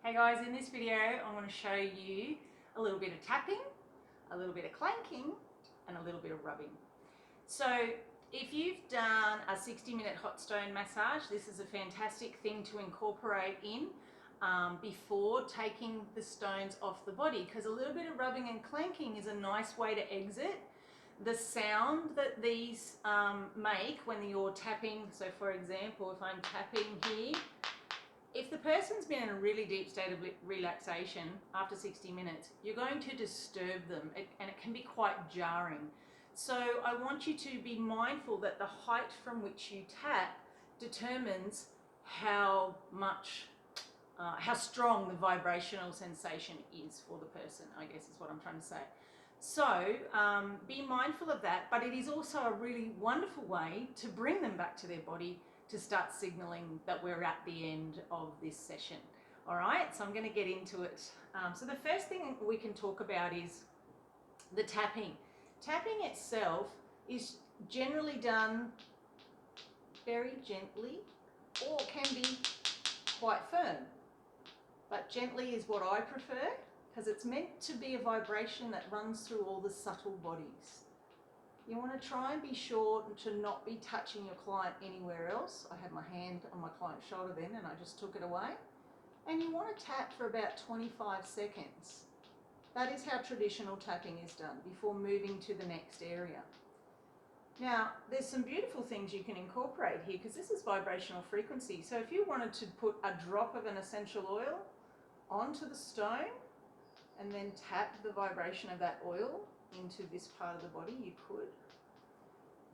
Hey guys, in this video I'm going to show you a little bit of tapping, a little bit of clanking and a little bit of rubbing. So if you've done a 60-minute hot stone massage, this is a fantastic thing to incorporate in before taking the stones off the body, because a little bit of rubbing and clanking is a nice way to exit the sound that these make when you're tapping. So for example, if I'm tapping here, if the person's been in a really deep state of relaxation after 60 minutes, you're going to disturb them and it can be quite jarring. So I want you to be mindful that the height from which you tap determines how strong the vibrational sensation is for the person, I guess is what I'm trying to say. So be mindful of that, but it is also a really wonderful way to bring them back to their body, to start signaling that we're at the end of this session. All right, so I'm going to get into it. So the first thing we can talk about is the tapping. Tapping itself is generally done very gently, or can be quite firm. But gently is what I prefer, because it's meant to be a vibration that runs through all the subtle bodies. You want to try and be sure to not be touching your client anywhere else. I had my hand on my client's shoulder then and I just took it away. And you want to tap for about 25 seconds. That is how traditional tapping is done before moving to the next area. Now, there's some beautiful things you can incorporate here, because this is vibrational frequency. So if you wanted to put a drop of an essential oil onto the stone and then tap the vibration of that oil into this part of the body, you could.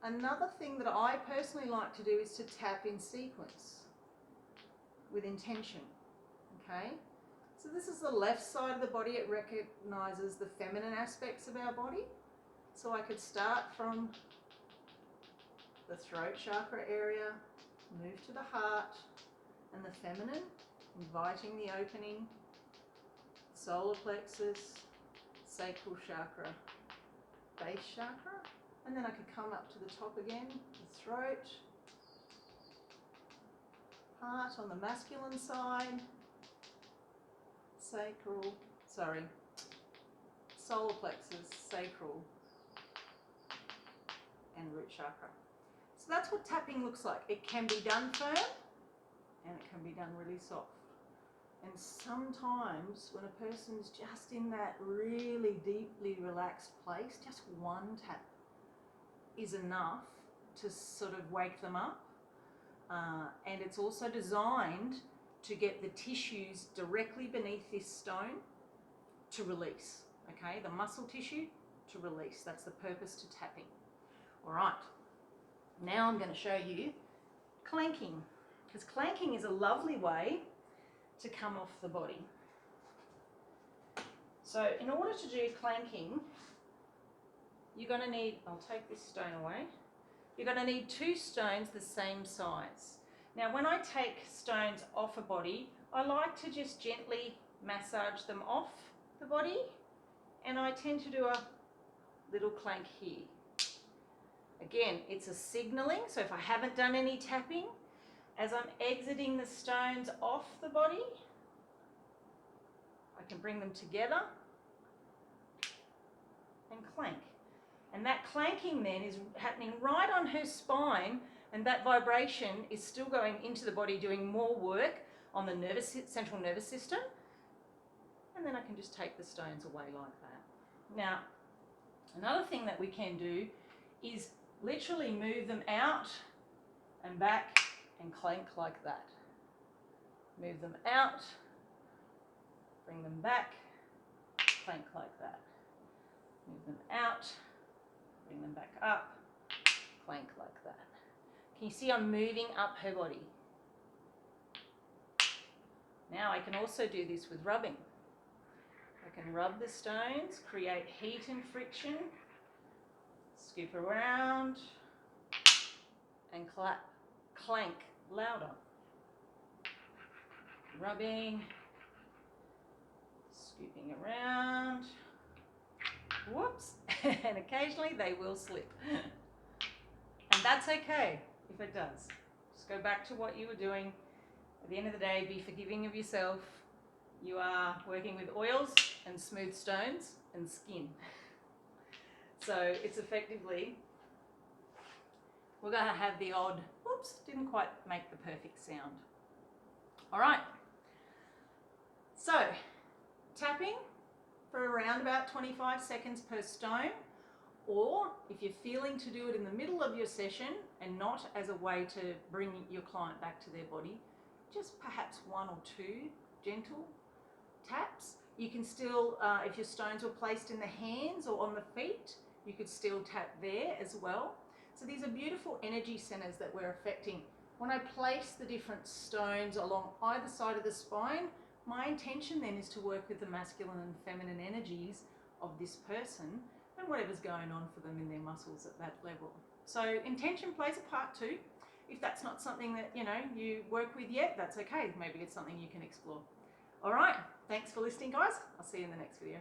Another thing that I personally like to do is to tap in sequence with intention. Okay, so this is the left side of the body. It recognizes the feminine aspects of our body. So I could start from the throat chakra area, move to the heart and the feminine, inviting the opening, solar plexus, sacral chakra, base chakra, and then I could come up to the top again, the throat, heart on the masculine side, solar plexus, sacral, and root chakra. So that's what tapping looks like. It can be done firm and it can be done really soft. And sometimes when a person's just in that really deeply relaxed place, just one tap is enough to sort of wake them up. And it's also designed to get the tissues directly beneath this stone to release. Okay, the muscle tissue to release. That's the purpose to tapping. All right, now I'm going to show you clanking, because clanking is a lovely way to come off the body. So in order to do clanking, you're going to need, I'll take this stone away, you're going to need two stones the same size. Now when I take stones off a body, I like to just gently massage them off the body, and I tend to do a little clank here. Again, it's a signaling, so if I haven't done any tapping, as I'm exiting the stones off the body, I can bring them together and clank. And that clanking then is happening right on her spine, and that vibration is still going into the body, doing more work on the central nervous system. And then I can just take the stones away like that. Now, another thing that we can do is literally move them out and back and clank like that. Move them out, bring them back, clank like that. Move them out, bring them back up, clank like that. Can you see I'm moving up her body? Now I can also do this with rubbing. I can rub the stones, create heat and friction, scoop around and clank louder. Rubbing, scooping around, whoops, and occasionally they will slip. And that's okay if it does. Just go back to what you were doing. At the end of the day, be forgiving of yourself. You are working with oils and smooth stones and skin. So it's effectively, we're going to have the odd, whoops, didn't quite make the perfect sound. All right. So tapping for around about 25 seconds per stone, or if you're feeling to do it in the middle of your session and not as a way to bring your client back to their body, just perhaps 1 or 2 gentle taps. You can still, if your stones were placed in the hands or on the feet, you could still tap there as well. So these are beautiful energy centers that we're affecting. When I place the different stones along either side of the spine, my intention then is to work with the masculine and feminine energies of this person and whatever's going on for them in their muscles at that level. So intention plays a part too. If that's not something that you work with yet, that's okay. Maybe it's something you can explore. All right, thanks for listening, guys. I'll see you in the next video.